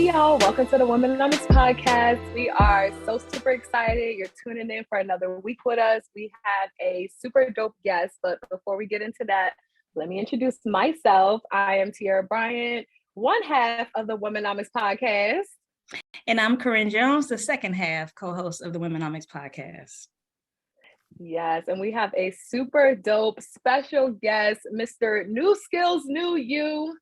Hey y'all, welcome to the Womenomics Podcast. We are so super excited. You're tuning in for another week with us. We have a super dope guest, but before we get into that, let me introduce myself. I am Tiara Bryant, one half of the Womenomics Podcast. And I'm Corinne Jones, the second half co-host of the Womenomics Podcast. Yes, and we have a super dope special guest, Mr. New Skills, New You.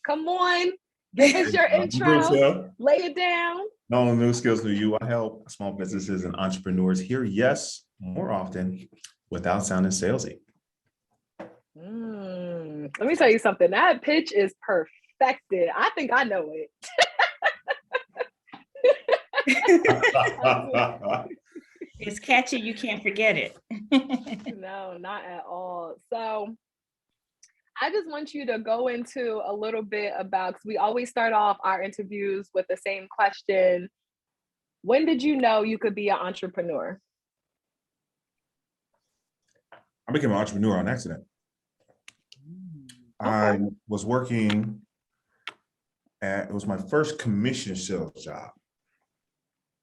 Come on. Give us your intro, lay it down. No, New Skills, New You. I help small businesses and entrepreneurs hear yes more often without sounding salesy. Let me tell you something. That pitch is perfected. I think I know it. It's catchy. You can't forget it. No, not at all. So I just want you to go into a little bit about, because we always start off our interviews with the same question. When did you know you could be an entrepreneur? I became an entrepreneur on accident. Okay. I was working it was my first commission sales job.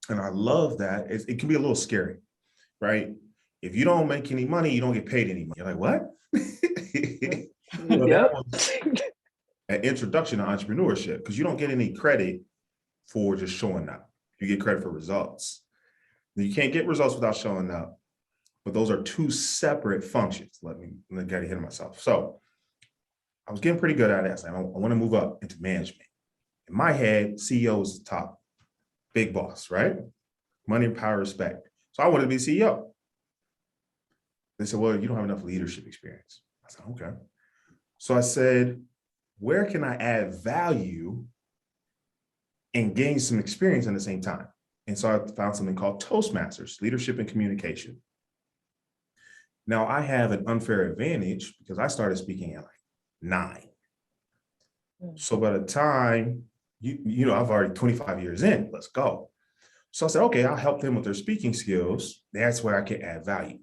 And I love that. It can be a little scary, right? If you don't make any money, you don't get paid any money. You're like, what? That was an introduction to entrepreneurship because you don't get any credit for just showing up. You get credit for results. You can't get results without showing up, but those are two separate functions. Let me get ahead of myself. So I was getting pretty good at it. I was like, I want to move up into management. In my head, CEO is the top, big boss, right? Money, power, respect. So I wanted to be CEO. They said, well, you don't have enough leadership experience. I said, okay. So I said, where can I add value and gain some experience at the same time? And so I found something called Toastmasters, Leadership and Communication. Now I have an unfair advantage because I started speaking at like 9. So by the time, you know, I've already 25 years in, let's go. So I said, okay, I'll help them with their speaking skills. That's where I can add value.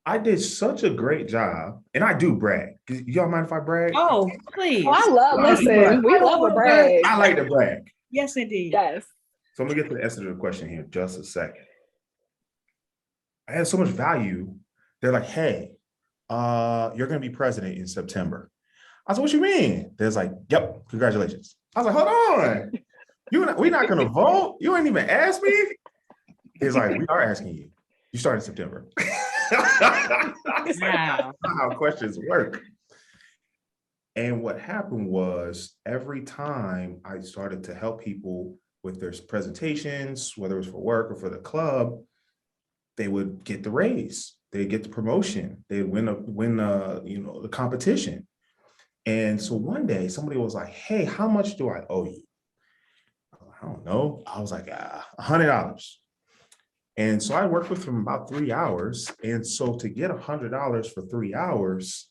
I did such a great job, and I do brag. Y'all mind if I brag? Oh, please. Listen, we love a brag. I like to brag. Yes, indeed. Yes. So I'm gonna get to the essence of the question here in just a second. I had so much value. They're like, hey, you're gonna be president in September. I said, what you mean? They're like, yep, congratulations. I was like, hold on. We're not gonna vote? You ain't even asked me? He's like, we are asking you. You start in September. Wow. That's not how questions work. And what happened was every time I started to help people with their presentations, whether it was for work or for the club, they would get the raise, they'd get the promotion, they'd win the competition. And so one day somebody was like, hey, how much do I owe you? I don't know. I was like, $100. And so I worked with them about 3 hours. And so to get $100 for 3 hours,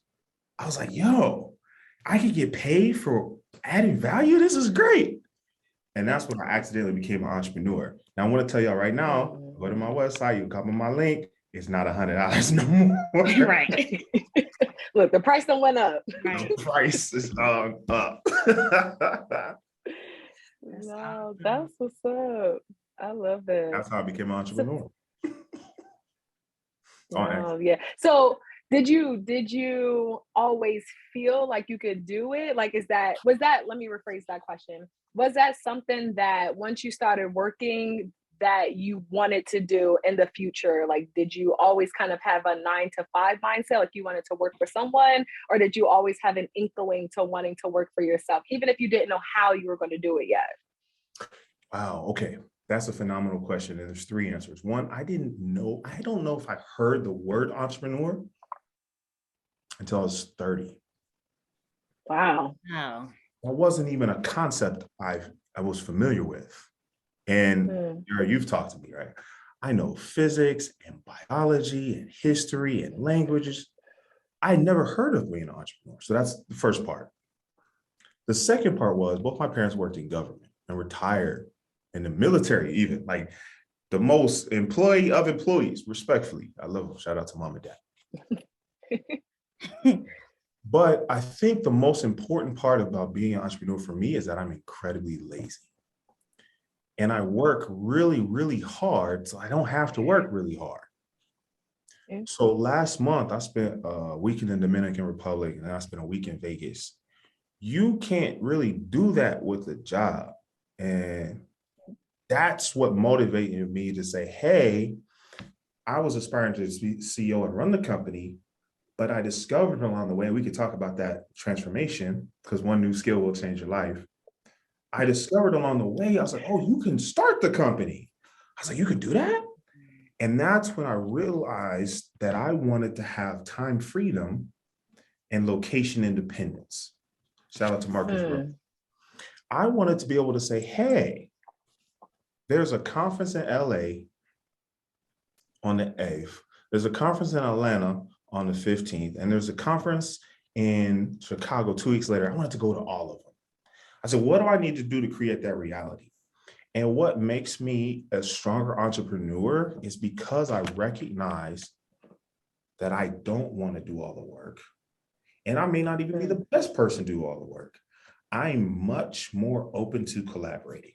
I was like, yo, I could get paid for adding value. This is great. And that's when I accidentally became an entrepreneur. Now I want to tell y'all right now, go to my website, you copy my link. It's not $100 no more. Right. Look, the price done went up. Right. The price is up. No, that's what's up. I love it. That's how I became an entrepreneur. Oh, yeah. So did you always feel like you could do it? Like, let me rephrase that question. Was that something that once you started working that you wanted to do in the future? Like, did you always kind of have a 9 to 5 mindset? Like you wanted to work for someone, or did you always have an inkling to wanting to work for yourself, even if you didn't know how you were going to do it yet? Wow. Okay. That's a phenomenal question. And there's 3 answers. One, I don't know if I heard the word entrepreneur until I was 30. Wow. That wasn't even a concept I was familiar with. And you've talked to me, right? I know physics and biology and history and languages. I never heard of being an entrepreneur. So that's the first part. The second part was both my parents worked in government and retired in the military, even like the most employee of employees, respectfully. I love them. Shout out to mom and dad. But I think the most important part about being an entrepreneur for me is that I'm incredibly lazy. And I work really, really hard, so I don't have to work really hard. So last month, I spent a week in the Dominican Republic, and then I spent a week in Vegas. You can't really do that with a job. And that's what motivated me to say, hey, I was aspiring to be CEO and run the company, but I discovered along the way, and we could talk about that transformation, because one new skill will change your life. I discovered along the way, I was like, oh, you can start the company. I was like, you can do that? And that's when I realized that I wanted to have time freedom and location independence. Shout out to Marcus. I wanted to be able to say, hey, there's a conference in LA on the 8th. There's a conference in Atlanta on the 15th. And there's a conference in Chicago 2 weeks later. I wanted to go to all of them. I said, what do I need to do to create that reality? And what makes me a stronger entrepreneur is because I recognize that I don't want to do all the work. And I may not even be the best person to do all the work. I'm much more open to collaborating.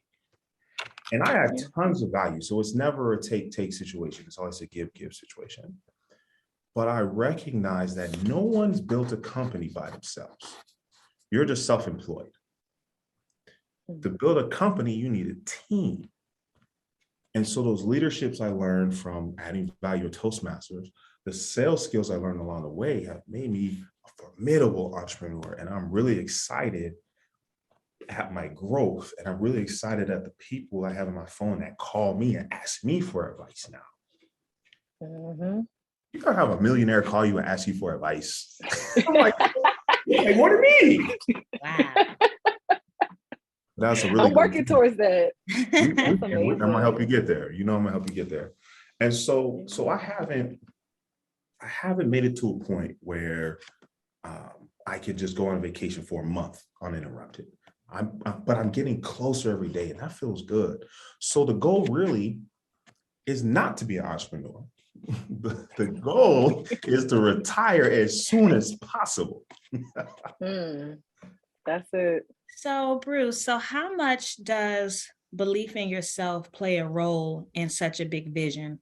And I add tons of value. So it's never a take situation. It's always a give situation. But I recognize that no one's built a company by themselves. You're just self-employed. To build a company, you need a team. And so those leaderships I learned from adding value to Toastmasters, the sales skills I learned along the way have made me a formidable entrepreneur. And I'm really excited at my growth. And I'm really excited at the people I have on my phone that call me and ask me for advice now. You gotta have a millionaire call you and ask you for advice. I'm like, what do you mean? Wow. That's a really I'm working towards that. I'm gonna help you get there. You know, I'm gonna help you get there. And so I haven't made it to a point where I could just go on vacation for a month uninterrupted. But I'm getting closer every day, and that feels good. So the goal really is not to be an entrepreneur. The goal is to retire as soon as possible. That's it. So, Bruce, so how much does belief in yourself play a role in such a big vision?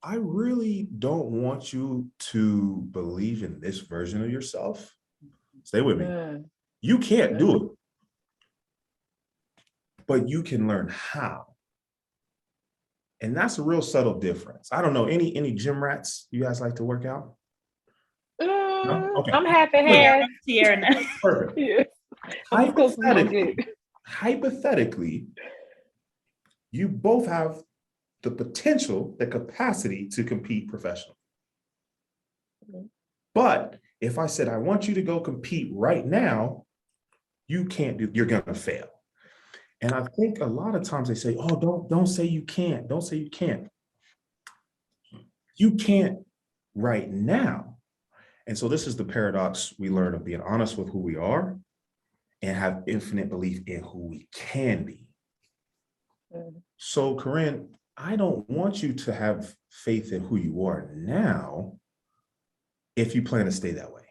I really don't want you to believe in this version of yourself. Stay with me. You can't do it, but you can learn how. And that's a real subtle difference. I don't know, any gym rats you guys like to work out? No? Okay. I'm half and half. Perfect. Yeah. Hypothetically, you both have the potential, the capacity to compete professionally. But if I said, I want you to go compete right now, you can't do, you're gonna fail. And I think a lot of times they say, oh, don't say you can't. Don't say you can't. You can't right now. And so this is the paradox we learn of being honest with who we are and have infinite belief in who we can be. So Corinne, I don't want you to have faith in who you are now if you plan to stay that way.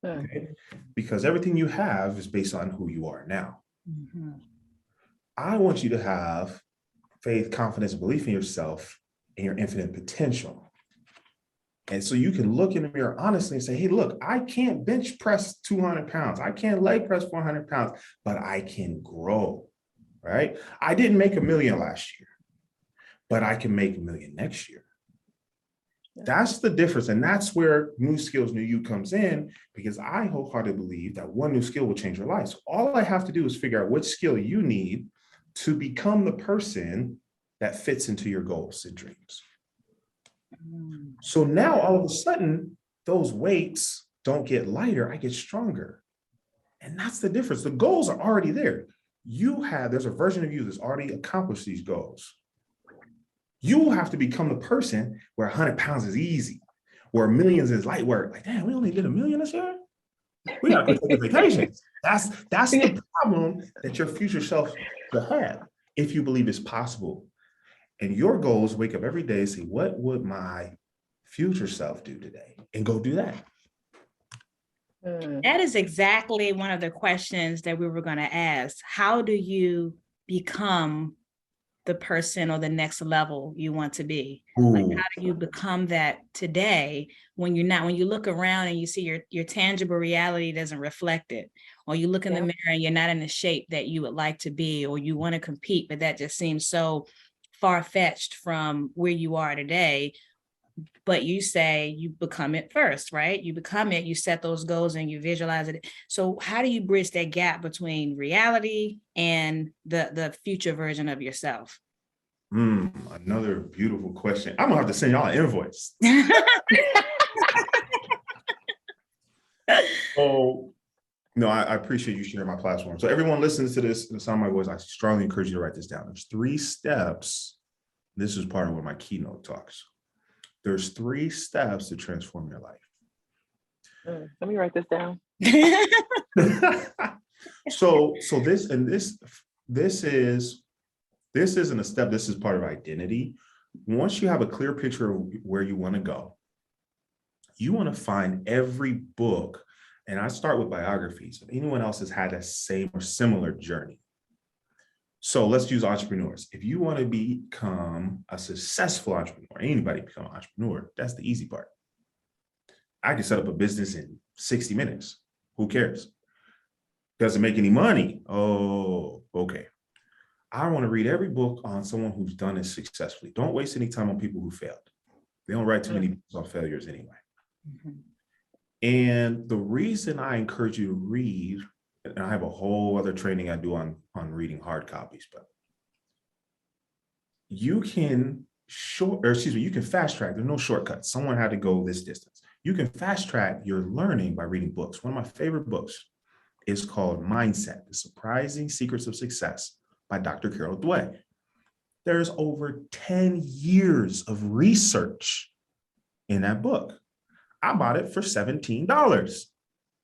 Okay? Because everything you have is based on who you are now. I want you to have faith, confidence, belief in yourself and your infinite potential. And so you can look in the mirror honestly and say, hey, look, I can't bench press 200 pounds. I can't leg press 400 pounds, but I can grow, right? I didn't make $1 million last year, but I can make $1 million next year. That's the difference. And that's where New Skills, New You comes in, because I wholeheartedly believe that one new skill will change your life. So all I have to do is figure out which skill you need to become the person that fits into your goals and dreams. So now all of a sudden, those weights don't get lighter, I get stronger. And that's the difference. The goals are already there. There's a version of you that's already accomplished these goals. You have to become the person where 100 pounds is easy, where millions is light work. Like, damn, we only did $1 million this year? We gotta take vacations. That's the problem that your future self will have if you believe it's possible. And your goal is wake up every day and say, what would my future self do today? And go do that. That is exactly one of the questions that we were going to ask. How do you become the person or the next level you want to be? Like, how do you become that today when you're not, when you look around and you see your tangible reality doesn't reflect it, or you look in the mirror and you're not in the shape that you would like to be, or you want to compete, but that just seems so far-fetched from where you are today. But you say you become it first, right? You become it, you set those goals and you visualize it. So how do you bridge that gap between reality and the future version of yourself? Another beautiful question. I'm gonna have to send y'all an invoice. Oh, no, I appreciate you sharing my platform. So everyone listens to this, the sound of my voice, I strongly encourage you to write this down. There's 3 steps. This is part of one of my keynote talks. There's 3 steps to transform your life. Let me write this down. So this isn't a step. This is part of identity. Once you have a clear picture of where you want to go, you want to find every book. And I start with biographies of anyone else has had that same or similar journey. So let's use entrepreneurs. If you want to become a successful entrepreneur, anybody become an entrepreneur, that's the easy part. I can set up a business in 60 minutes. Who cares? Doesn't make any money. Oh, okay. I want to read every book on someone who's done it successfully. Don't waste any time on people who failed. They don't write too many books on failures anyway. And the reason I encourage you to read, and I have a whole other training I do on reading hard copies, but you can you can fast track. There's no shortcuts. Someone had to go this distance. You can fast track your learning by reading books. One of my favorite books is called Mindset: The Surprising Secrets of Success by Dr. Carol Dweck. There's over 10 years of research in that book. I bought it for $17.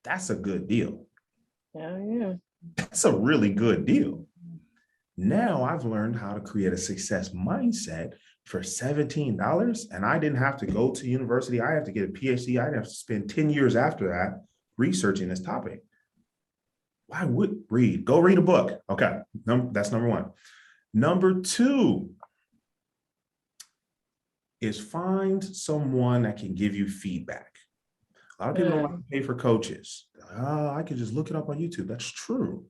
That's a good deal. Yeah. That's a really good deal. Now I've learned how to create a success mindset for $17, and I didn't have to go to university. I have to get a PhD. I didn't have to spend 10 years after that researching this topic. Why would read? Go read a book. Okay, that's number 1. Number 2 is find someone that can give you feedback. A lot of people don't want to pay for coaches. I could just look it up on YouTube. That's true.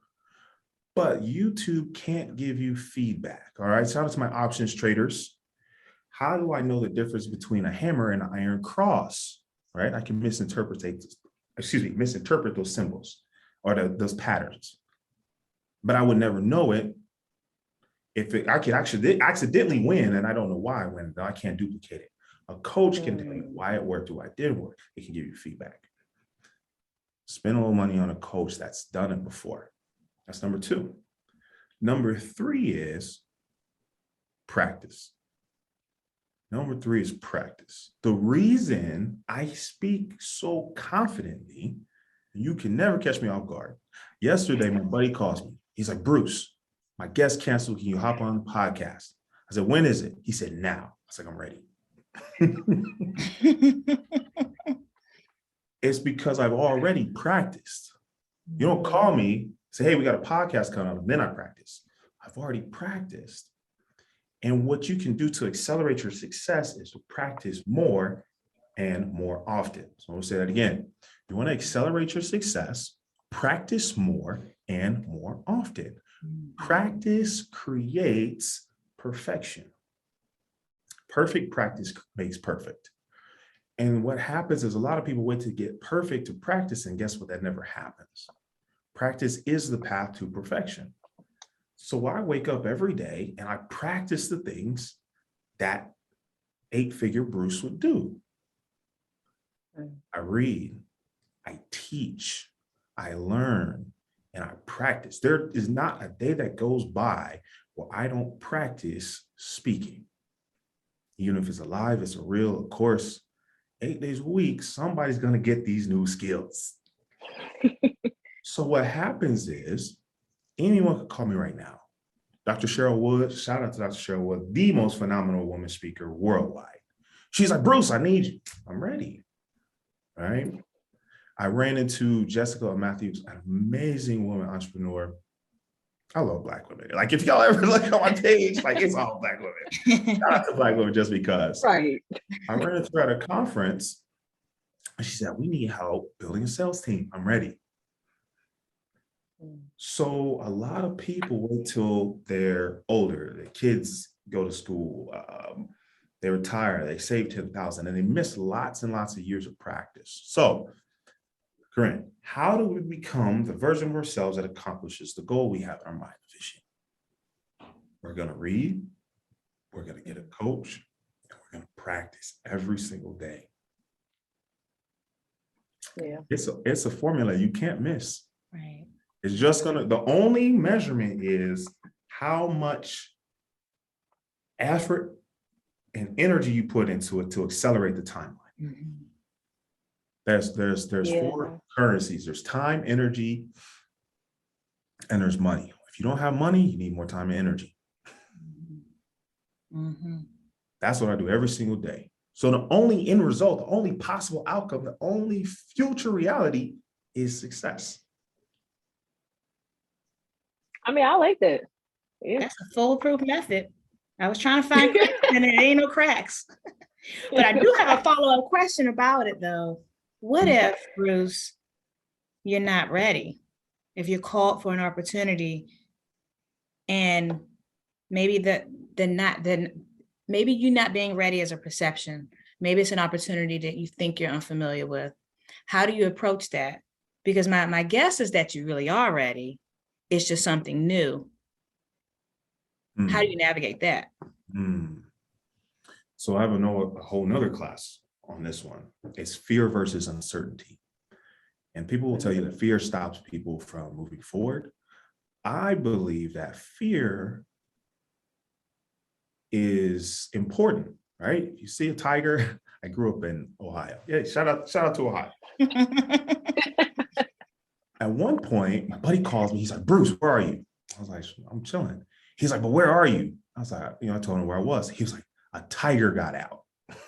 But YouTube can't give you feedback. All right. Shout out to my options traders. How do I know the difference between a hammer and an iron cross? Right. I can misinterpret those symbols or those patterns. But I would never know it if I could actually accidentally win, and I don't know why I win. I can't duplicate it. A coach can tell you why it worked or why it didn't work. It can give you feedback. Spend a little money on a coach that's done it before. That's number 2. Number 3 is practice. Number 3 is practice. The reason I speak so confidently, you can never catch me off guard. Yesterday, my buddy calls me. He's like, Bruce, my guest canceled. Can you hop on the podcast? I said, when is it? He said, now. I was like, I'm ready. It's because I've already practiced. You don't call me, say, hey, we got a podcast coming up, and then I practice. I've already practiced. And what you can do to accelerate your success is to practice more and more often. So I'll say that again. You want to accelerate your success, practice more and more often. Practice creates perfection. Perfect practice makes perfect. And what happens is a lot of people wait to get perfect to practice, and guess what? That never happens. Practice is the path to perfection. So I wake up every day and I practice the things that 8-figure Bruce would do. I read, I teach, I learn, and I practice. There is not a day that goes by where I don't practice speaking. Even if it's alive, it's a real, of course, 8 days a week, somebody's going to get these new skills. So what happens is anyone could call me right now. Dr. Cheryl Wood, shout out to Dr. Cheryl Wood, the most phenomenal woman speaker worldwide. She's like, Bruce, I need you. I'm ready. All right. I ran into Jessica Matthews, an amazing woman entrepreneur. I love Black women. Like, if y'all ever look on my page, like, it's all Black women. Shout out to Black women just because. Right. I ran into her at a conference, and she said, we need help building a sales team. I'm ready. So a lot of people wait till they're older, their kids go to school, they retire, they save 10,000, and they miss lots and lots of years of practice. So, Corinne, how do we become the version of ourselves that accomplishes the goal we have in our mind and vision? We're going to read, we're going to get a coach, and we're going to practice every single day. Yeah. It's a formula you can't miss. Right. It's just the only measurement is how much effort and energy you put into it to accelerate the timeline. Mm-hmm. There's four currencies. There's time, energy, and there's money. If you don't have money, you need more time and energy. Mm-hmm. That's what I do every single day. So the only end result, the only possible outcome, the only future reality is success. I mean, I like that. Yeah. That's a foolproof method. I was trying to find cracks and there ain't no cracks. But I do have a follow-up question about it though. What if, Bruce, you're not ready? If you're called for an opportunity and maybe maybe you not being ready is a perception. Maybe it's an opportunity that you think you're unfamiliar with. How do you approach that? Because my guess is that you really are ready. It's just something new. How do you navigate that? So I have a whole nother class on this one. It's fear versus uncertainty. And people will tell you that fear stops people from moving forward. I believe that fear is important, right? If you see a tiger, I grew up in Ohio. Yeah, shout out to Ohio. At one point, my buddy calls me. He's like, Bruce, where are you? I was like, I'm chilling. He's like, but where are you? I was like, I told him where I was. He was like, a tiger got out.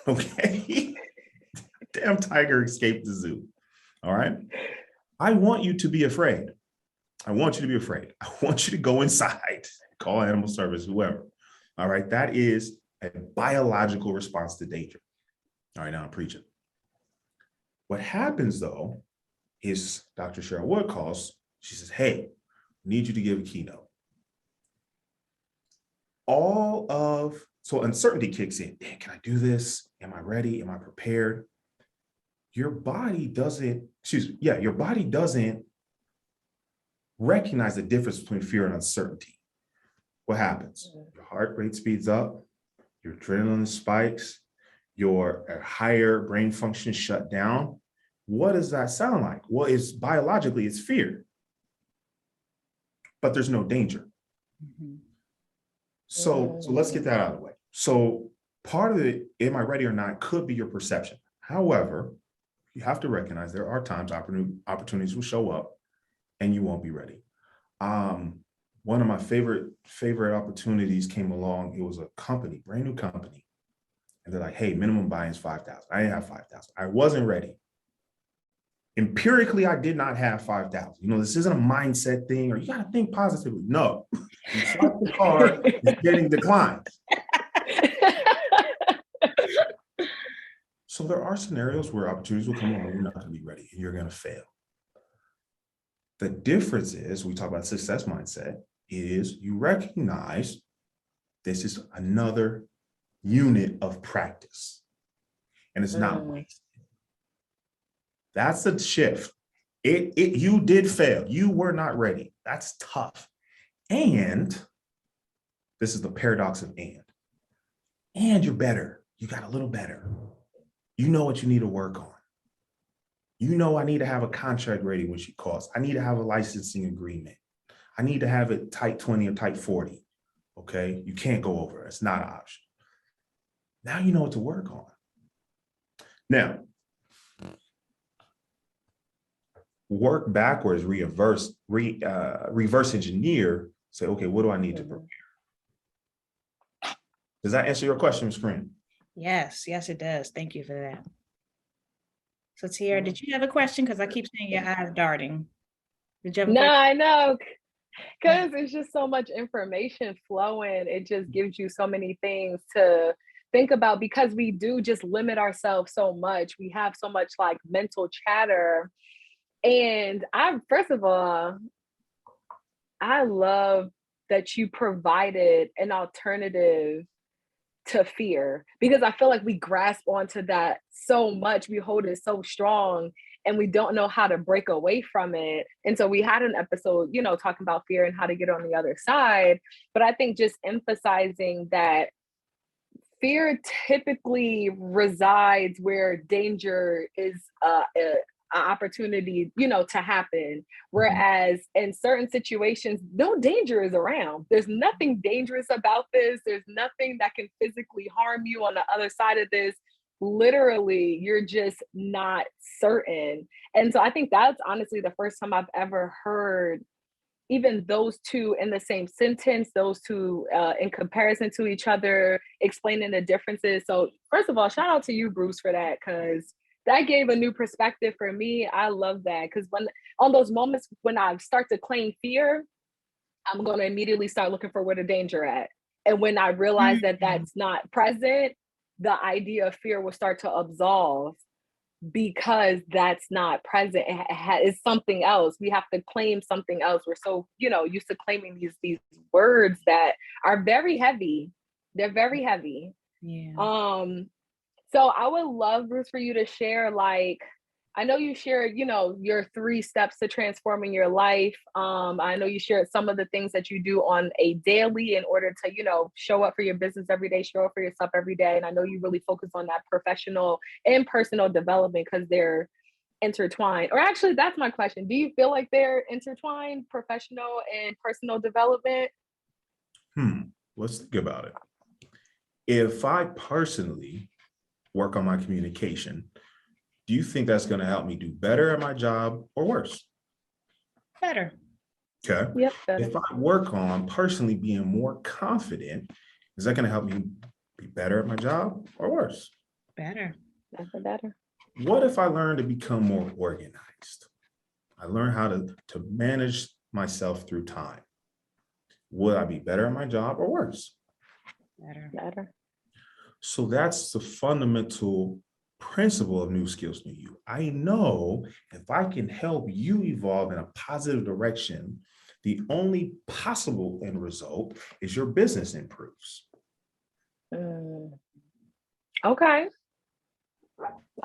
Okay. Damn tiger escaped the zoo. All right. I want you to be afraid. I want you to be afraid. I want you to go inside, call animal service, whoever. All right. That is a biological response to danger. All right. Now I'm preaching. What happens though is Dr. Cheryl Wood calls. She says, hey, I need you to give a keynote. So uncertainty kicks in. Damn, can I do this? Am I ready? Am I prepared? Your body doesn't recognize the difference between fear and uncertainty. What happens? Your heart rate speeds up, your adrenaline spikes, your higher brain functions shut down. What does that sound like? Well, biologically, it's fear, but there's no danger. Mm-hmm. So let's get that out of the way. So part of it, am I ready or not, could be your perception. However, you have to recognize there are times opportunities will show up and you won't be ready. One of my favorite opportunities came along. It was a company, brand new company. And they're like, hey, minimum buy-in is 5,000. I didn't have 5,000. I wasn't ready. Empirically, I did not have 5,000. This isn't a mindset thing or you got to think positively. No, you swipe the card, it's getting declined. So there are scenarios where opportunities will come along, you're not going to be ready and you're going to fail. The difference is, we talk about success mindset, is you recognize this is another unit of practice and it's not wasted. That's the shift. You did fail. You were not ready. That's tough. And this is the paradox of and you're better. You got a little better. You know what you need to work on. I need to have a contract ready when she calls. I need to have a licensing agreement. I need to have it type 20 or type 40. Okay. You can't go over. It's not an option. Now you know what to work on. Now, work backwards, reverse engineer, say, okay, what do I need to prepare? Does that answer your question, Ms. Green? Yes, it does. Thank you for that. So Tiara, did you have a question? Because I keep seeing your eyes darting. Did you have a question? I know. Because it's just so much information flowing. It just gives you so many things to think about, because we do just limit ourselves so much. We have so much like mental chatter. And first of all, I love that you provided an alternative to fear, because I feel like we grasp onto that so much. We hold it so strong and we don't know how to break away from it. And so we had an episode, talking about fear and how to get on the other side. But I think just emphasizing that fear typically resides where danger is an opportunity, to happen. Whereas in certain situations, no danger is around. There's nothing dangerous about this. There's nothing that can physically harm you on the other side of this. Literally, you're just not certain. And so I think that's honestly the first time I've ever heard even those two in the same sentence, those two in comparison to each other, explaining the differences. So first of all, shout out to you, Bruce, for that, because that gave a new perspective for me. I love that, because when on those moments when I start to claim fear, I'm going to immediately start looking for where the danger at. And when I realize that that's not present, the idea of fear will start to absolve, because that's not present. It's something else. We have to claim something else. We're so, used to claiming these words that are very heavy. They're very heavy. Yeah. So I would love, Bruce, for you to share, like, I know you shared, your 3 steps to transforming your life. I know you shared some of the things that you do on a daily in order to, show up for your business every day, show up for yourself every day. And I know you really focus on that professional and personal development because they're intertwined. Or actually, that's my question. Do you feel like they're intertwined, professional and personal development? Let's think about it. If I personally work on my communication, do you think that's going to help me do better at my job or worse? Better. Okay. Yep. Better. If I work on personally being more confident, is that going to help me be better at my job or worse? Better. Better. What if I learn to become more organized? I learn how to manage myself through time. Will I be better at my job or worse? Better. So that's the fundamental principle of New Skills, New You. I know if I can help you evolve in a positive direction, the only possible end result is your business improves. Okay.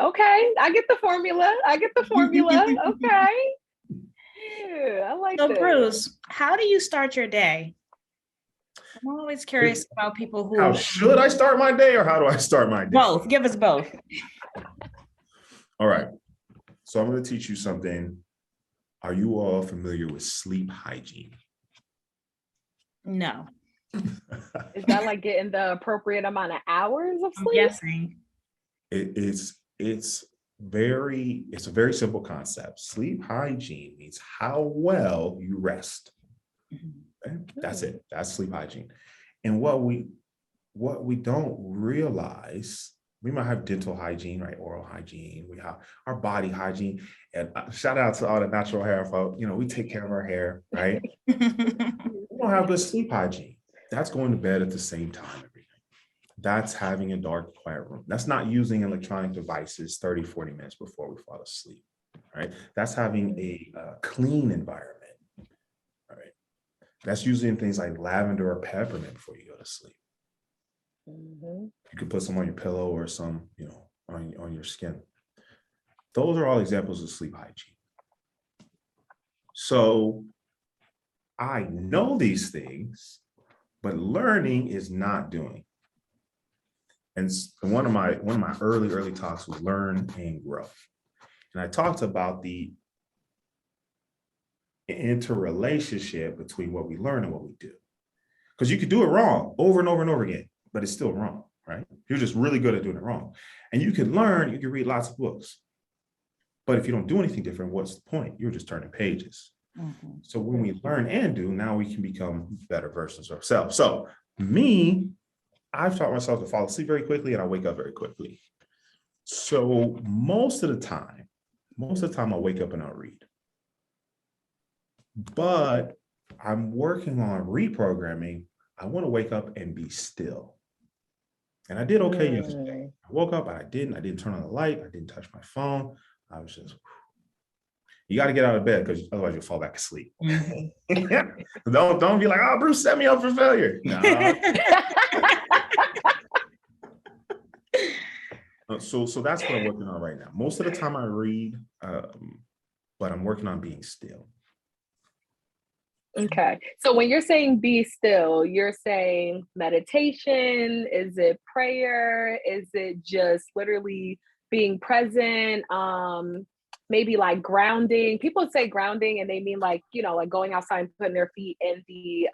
I get the formula. Okay. Yeah, I like that. So Bruce, how do you start your day? I'm always curious about people who... How should I start my day or how do I start my day? Both. Give us both. All right. So I'm going to teach you something. Are you all familiar with sleep hygiene? No. Is that like getting the appropriate amount of hours of sleep? I'm guessing. It's a very simple concept. Sleep hygiene means how well you rest. Okay? That's it. That's sleep hygiene. And what we don't realize, we might have dental hygiene, right? Oral hygiene. We have our body hygiene. And shout out to all the natural hair folks. We take care of our hair, right? We don't have good sleep hygiene. That's going to bed at the same time every night. That's having a dark, quiet room. That's not using electronic devices 30, 40 minutes before we fall asleep, right? That's having a clean environment, right? That's using things like lavender or peppermint before you go to sleep. You could put some on your pillow or some, on your skin. Those are all examples of sleep hygiene. So I know these things, but learning is not doing. And one of my early talks was learn and grow. And I talked about the interrelationship between what we learn and what we do. Because you could do it wrong over and over and over again, but it's still wrong, right? You're just really good at doing it wrong. And you can learn, you can read lots of books. But if you don't do anything different, what's the point? You're just turning pages. So when we learn and do, now we can become better versions of ourselves. So me, I've taught myself to fall asleep very quickly and I wake up very quickly. So most of the time I wake up and I read. But I'm working on reprogramming. I want to wake up and be still. And I did okay yesterday. I woke up, I didn't turn on the light, I didn't touch my phone. I was just, you got to get out of bed because otherwise you'll fall back asleep. Mm-hmm. Don't be like, oh, Bruce set me up for failure. No. So that's what I'm working on right now. Most of the time I read, but I'm working on being still. Okay. So when you're saying be still, you're saying meditation? Is it prayer? Is it just literally being present? Maybe like grounding. People say grounding and they mean like, like going outside and putting their feet in the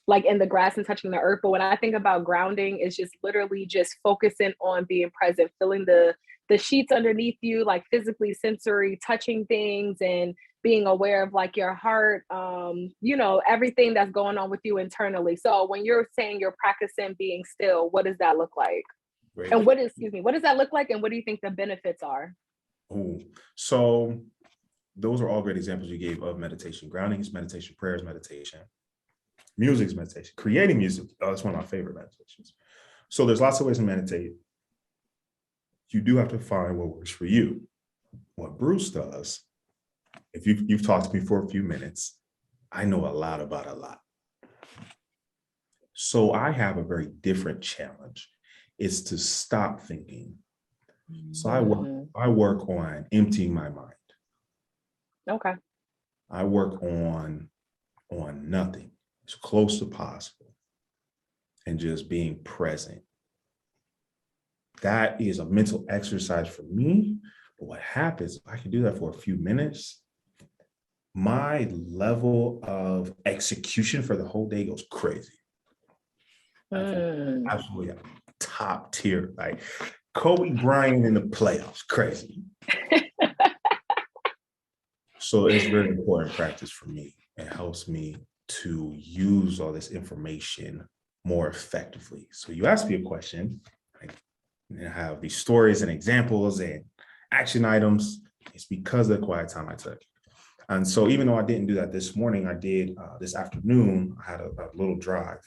like in the grass and touching the earth. But when I think about grounding, it's just literally just focusing on being present, feeling the sheets underneath you, like physically, sensory, touching things and being aware of like your heart, everything that's going on with you internally. So when you're saying you're practicing being still, what does that look like? Great. And what does that look like? And what do you think the benefits are? Oh, so those are all great examples you gave of meditation. Grounding is meditation, prayer is meditation, music is meditation, creating music. Oh, that's one of my favorite meditations. So there's lots of ways to meditate. You do have to find what works for you. What Bruce does, if you've talked to me for a few minutes, I know a lot about a lot. So I have a very different challenge. It's to stop thinking. So I work on emptying my mind. Okay. I work on nothing as close to possible and just being present. That is a mental exercise for me. But what happens, if I can do that for a few minutes, my level of execution for the whole day goes crazy. Absolutely top tier, like Kobe Bryant in the playoffs, crazy. So it's very important practice for me. It helps me to use all this information more effectively. So you asked me a question, I have these stories and examples and action items. It's because of the quiet time I took. And so even though I didn't do that this morning, I did this afternoon. I had a little drive.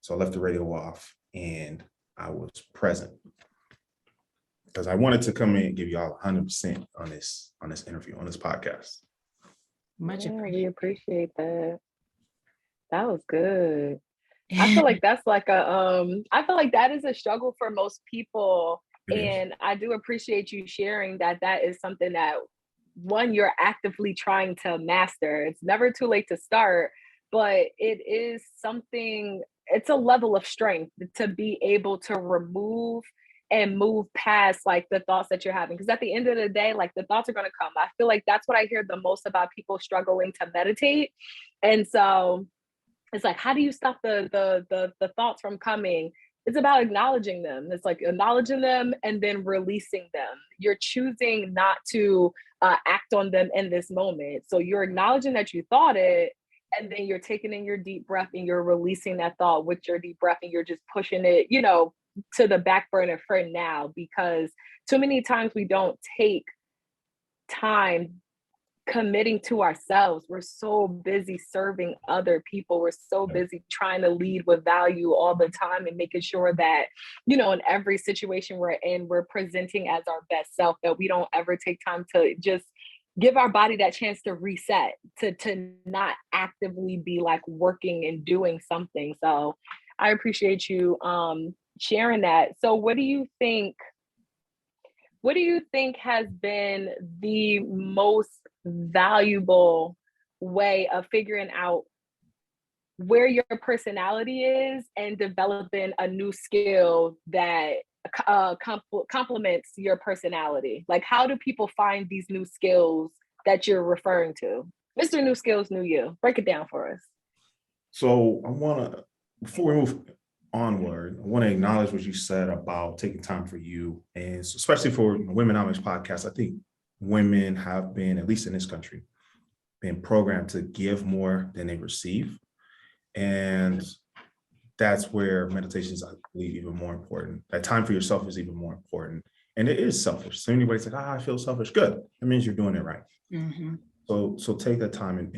So I left the radio off and I was present because I wanted to come in and give you all 100% on this interview, on this podcast. We appreciate that. That was good. I feel like that's like I feel like that is a struggle for most people. And I do appreciate you sharing that is something that one, you're actively trying to master. It's never too late to start, but it is something, it's a level of strength to be able to remove and move past like the thoughts that you're having. Because at the end of the day, like the thoughts are going to come. I feel like that's what I hear the most about people struggling to meditate. And so it's like, how do you stop the thoughts from coming? It's about acknowledging them. It's like acknowledging them and then releasing them. You're choosing not to act on them in this moment. So you're acknowledging that you thought it, and then you're taking in your deep breath and you're releasing that thought with your deep breath, and you're just pushing it, to the back burner for now, because too many times we don't take time committing to ourselves. We're so busy serving other people. We're so busy trying to lead with value all the time and making sure that, in every situation we're in, we're presenting as our best self, that we don't ever take time to just give our body that chance to reset, to not actively be like working and doing something. So I appreciate you sharing that. So what do you think has been the most valuable way of figuring out where your personality is and developing a new skill that complements your personality? Like, how do people find these new skills that you're referring to? Mr. New Skills, New You. Break it down for us. So before we move onward, I want to acknowledge what you said about taking time for you, and especially for Womenomics Podcast. I think women have been, at least in this country, been programmed to give more than they receive. And that's where meditation is, I believe, even more important. That time for yourself is even more important. And it is selfish. So anybody's like, I feel selfish. Good. That means you're doing it right. Mm-hmm. So take that time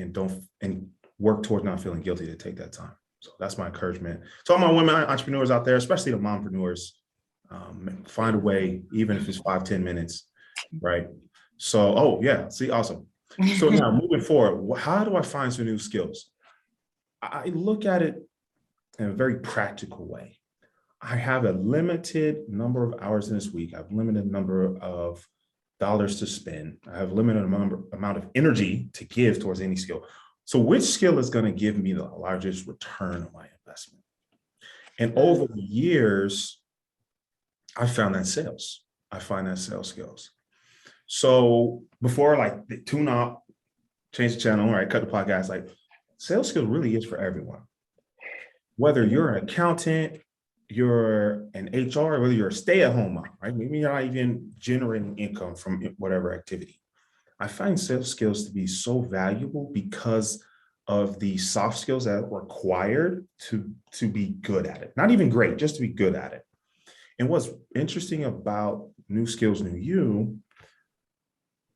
and work towards not feeling guilty to take that time. So that's my encouragement. To all my women entrepreneurs out there, especially the mompreneurs, find a way, even if it's 5-10 minutes, right? So, oh yeah, see, awesome. So now moving forward, how do I find some new skills? I look at it in a very practical way. I have a limited number of hours in this week. I have a limited number of dollars to spend. I have a limited amount of energy to give towards any skill. So which skill is going to give me the largest return on my investment? And over the years, I found that sales. I find that sales skills. So before like tune out, change the channel, right? Cut the podcast, like sales skill really is for everyone. Whether you're an accountant, you're an HR, whether you're a stay-at-home mom, right? Maybe you're not even generating income from whatever activity. I find sales skills to be so valuable because of the soft skills that are required to be good at it. Not even great, just to be good at it. And what's interesting about New Skills, New You,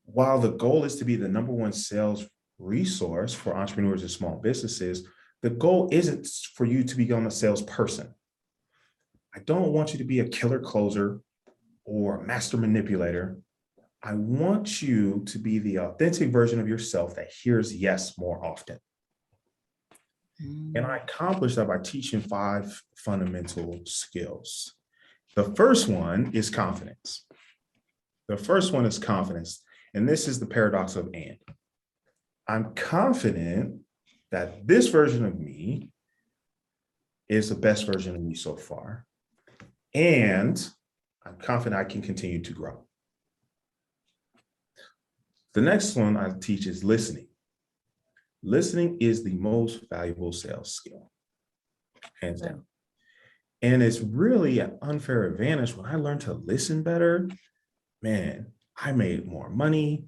while the goal is to be the number one sales resource for entrepreneurs and small businesses, the goal isn't for you to become a salesperson. I don't want you to be a killer closer or a master manipulator. I want you to be the authentic version of yourself that hears yes more often. And I accomplish that by teaching 5 fundamental skills. The first one is confidence. And this is the paradox of and. I'm confident that this version of me is the best version of me so far. And I'm confident I can continue to grow. The next one I teach is listening. Listening is the most valuable sales skill, hands down. And it's really an unfair advantage. When I learned to listen better, man, I made more money.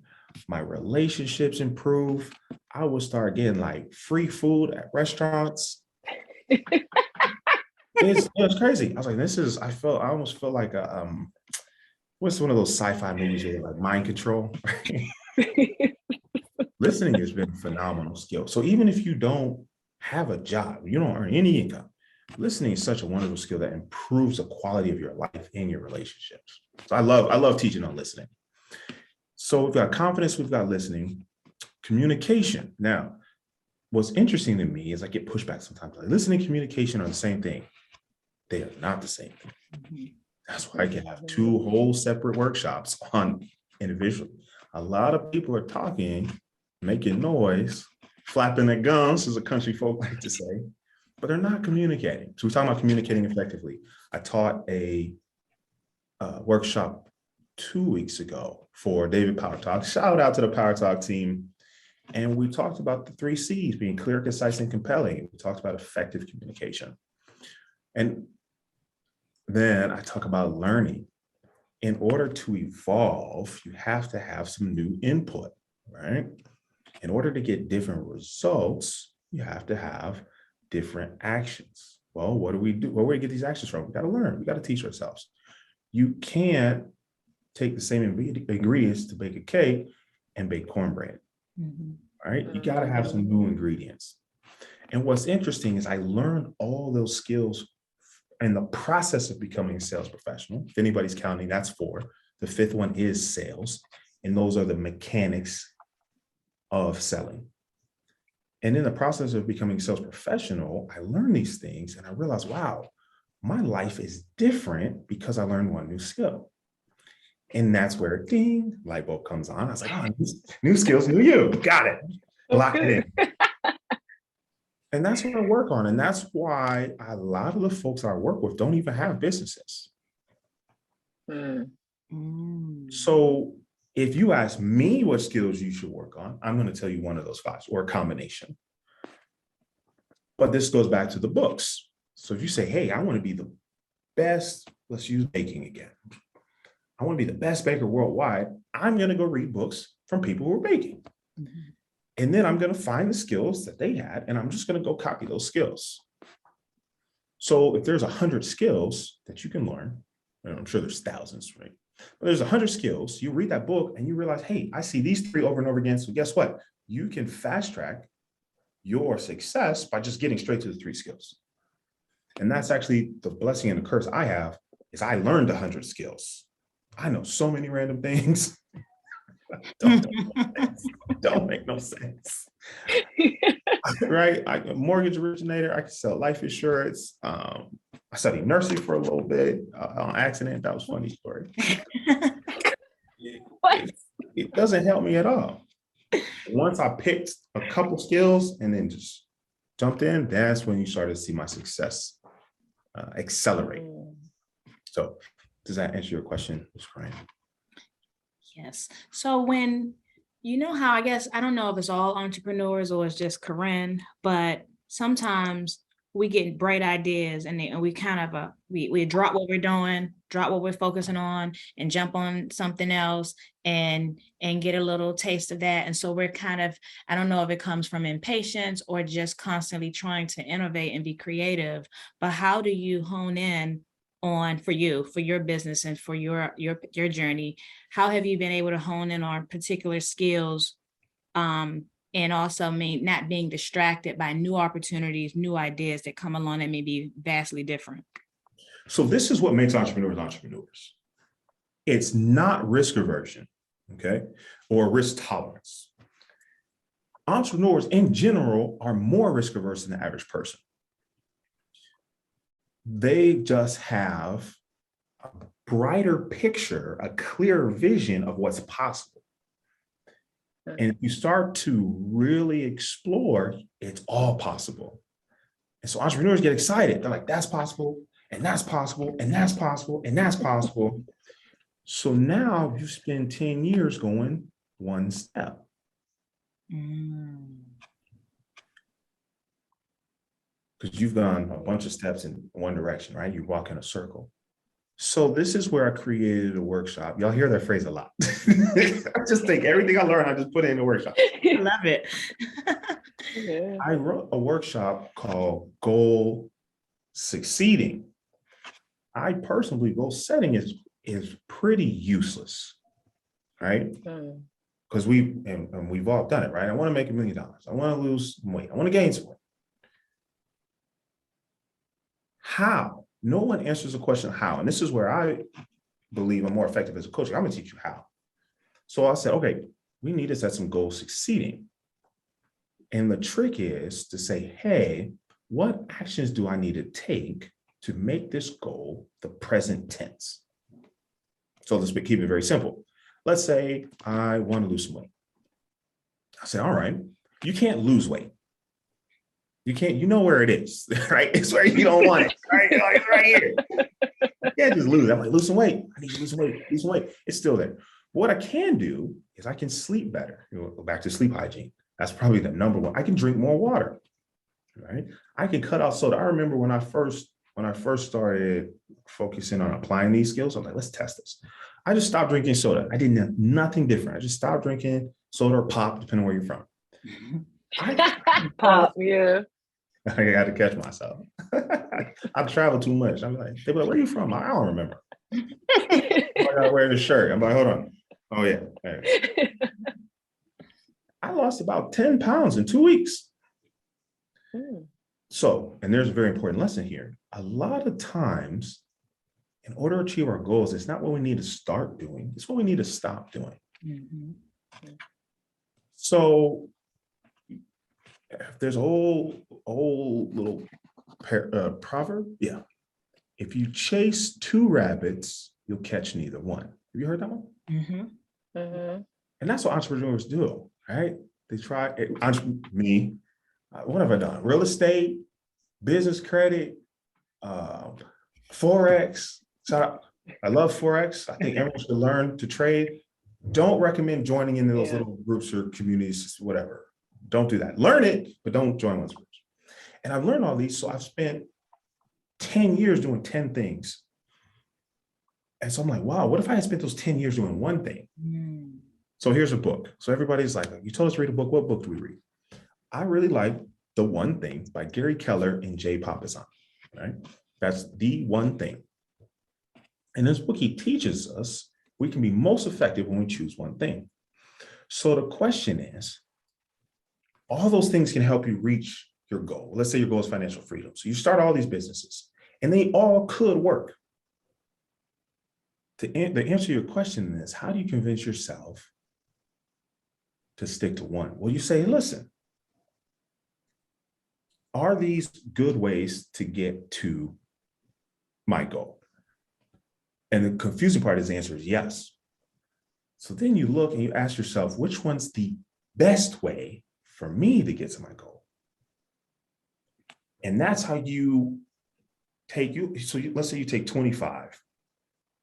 My relationships improved. I would start getting like free food at restaurants. It was crazy. I was like, I almost felt like what's one of those sci-fi movies where like mind control? Listening has been a phenomenal skill. So even if you don't have a job, you don't earn any income, listening is such a wonderful skill that improves the quality of your life and your relationships. So I love teaching on listening. So we've got confidence, we've got listening, communication. Now, what's interesting to me is I get pushback sometimes. Like listening and communication are the same thing. They are not the same thing. That's why I can have 2 whole separate workshops on individually. A lot of people are talking, making noise, flapping their gums, as a country folk like to say, but they're not communicating. So we're talking about communicating effectively. I taught a workshop 2 weeks ago for David Power Talk. Shout out to the Power Talk team. And we talked about the 3 C's, being clear, concise, and compelling. We talked about effective communication. And then I talk about learning. In order to evolve, you have to have some new input, right? In order to get different results, you have to have different actions. Well, what do we do? Where do we get these actions from? We got to learn. We got to teach ourselves. You can't take the same ingredients to bake a cake and bake cornbread, right? You got to have some new ingredients. And what's interesting is I learned all those skills in the process of becoming a sales professional. If anybody's counting, that's 4. The 5th one is sales. And those are the mechanics of selling. And in the process of becoming a sales professional, I learned these things and I realized, wow, my life is different because I learned one new skill. And that's where ding, light bulb comes on. I was like, oh, new skills, new you. Got it. Lock it in. And that's what I work on. And that's why a lot of the folks I work with don't even have businesses. So if you ask me what skills you should work on, I'm going to tell you one of those 5 or a combination. But this goes back to the books. So if you say, hey, I want to be the best, let's use baking again. I want to be the best baker worldwide. I'm going to go read books from people who are baking. And then I'm going to find the skills that they had, and I'm just going to go copy those skills. So if there's 100 skills that you can learn, and I'm sure there's thousands, right? But there's 100 skills, you read that book and you realize, hey, I see these 3 over and over again. So guess what? You can fast track your success by just getting straight to the 3 skills. And that's actually the blessing and the curse I have, is I learned 100 skills. I know so many random things. don't make no sense. Right? I'm a mortgage originator. I can sell life insurance. I studied nursing for a little bit on accident. That was a funny story. It doesn't help me at all. Once I picked a couple skills and then just jumped in, that's when you started to see my success accelerate. So does that answer your question, Ms. Ryan? Yes. So when, you know how, I guess, I don't know if it's all entrepreneurs or it's just Corinne, but sometimes we get bright ideas and we kind of, we drop what we're doing, drop what we're focusing on and jump on something else and get a little taste of that. And so we're kind of, I don't know if it comes from impatience or just constantly trying to innovate and be creative, but how do you hone in on, for your business and for your journey? How have you been able to hone in on particular skills, and also not being distracted by new opportunities, new ideas that come along that may be vastly different? So this is what makes entrepreneurs entrepreneurs. It's not risk aversion, okay, or risk tolerance. Entrepreneurs in general are more risk averse than the average person. They just have a brighter picture, a clearer vision of what's possible. And if you start to really explore, it's all possible. And so entrepreneurs get excited. They're like, that's possible, and that's possible, and that's possible, and that's possible. So now you spend 10 years going one step. Because you've gone a bunch of steps in one direction, right? You walk in a circle. So this is where I created a workshop. Y'all hear that phrase a lot. I just take everything I learned, I just put it in a workshop. I love it. Yeah. I wrote a workshop called Goal Succeeding. I personally, goal setting is pretty useless, right? Because we've all done it, right? I want to make $1 million. I want to lose some weight. I want to gain some weight. How? No one answers the question how. And this is where I believe I'm more effective as a coach. I'm going to teach you how. So I said, okay, we need to set some goals succeeding. And the trick is to say, hey, what actions do I need to take to make this goal the present tense? So let's keep it very simple. Let's say I want to lose some weight. I say, all right, you can't lose weight. You can't, you know where it is, right? It's where you don't want it, right? It's right here. You can't just lose. I'm like, lose some weight. I need to lose some weight, lose some weight. It's still there. What I can do is I can sleep better. Go back to sleep hygiene. That's probably the number one. I can drink more water, right? I can cut out soda. I remember when I first started focusing on applying these skills, I'm like, let's test this. I just stopped drinking soda. I did nothing different. I just stopped drinking soda or pop, depending on where you're from. Pop, yeah. I got to catch myself. I travel too much. I'm like, they be like, where are you from? I don't remember. I gotta wear the shirt. I'm like, hold on. Oh yeah. Right. I lost about 10 pounds in 2 weeks. So, and there's a very important lesson here. A lot of times, in order to achieve our goals, it's not what we need to start doing. It's what we need to stop doing. So there's an old little proverb. Yeah. If you chase 2 rabbits, you'll catch neither one. Have you heard that one? And that's what entrepreneurs do, right? They try, me, what have I done? Real estate, business credit, Forex. I love Forex. I think everyone should learn to trade. Don't recommend joining into those little groups or communities, whatever. Don't do that. Learn it, but don't join those groups. And I've learned all these, so I've spent 10 years doing 10 things. And so I'm like, wow, what if I had spent those 10 years doing one thing? So here's a book. So everybody's like, you told us to read a book. What book do we read? I really like The One Thing by Gary Keller and Jay Papasan. right? That's the one thing. And this book, he teaches us we can be most effective when we choose one thing. So the question is, all those things can help you reach your goal. Let's say your goal is financial freedom. So you start all these businesses and they all could work. The answer your question is, how do you convince yourself to stick to one? Well, you say, listen, are these good ways to get to my goal? And the confusing part is the answer is yes. So then you look and you ask yourself, which one's the best way for me to get to my goal? And that's how you take let's say you take 25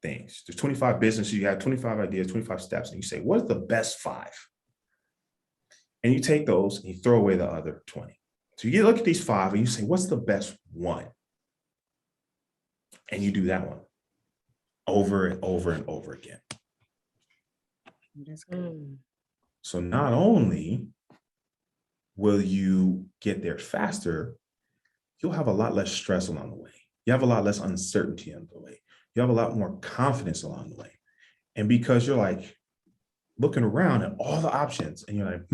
things. There's 25 businesses, you have 25 ideas, 25 steps, and you say, what's the best 5? And you take those and you throw away the other 20. So you look at these 5 and you say, what's the best one? And you do that one over and over and over again. That's good. So not only will you get there faster, you'll have a lot less stress along the way. You have a lot less uncertainty along the way. You have a lot more confidence along the way. And because you're like looking around at all the options and you're like,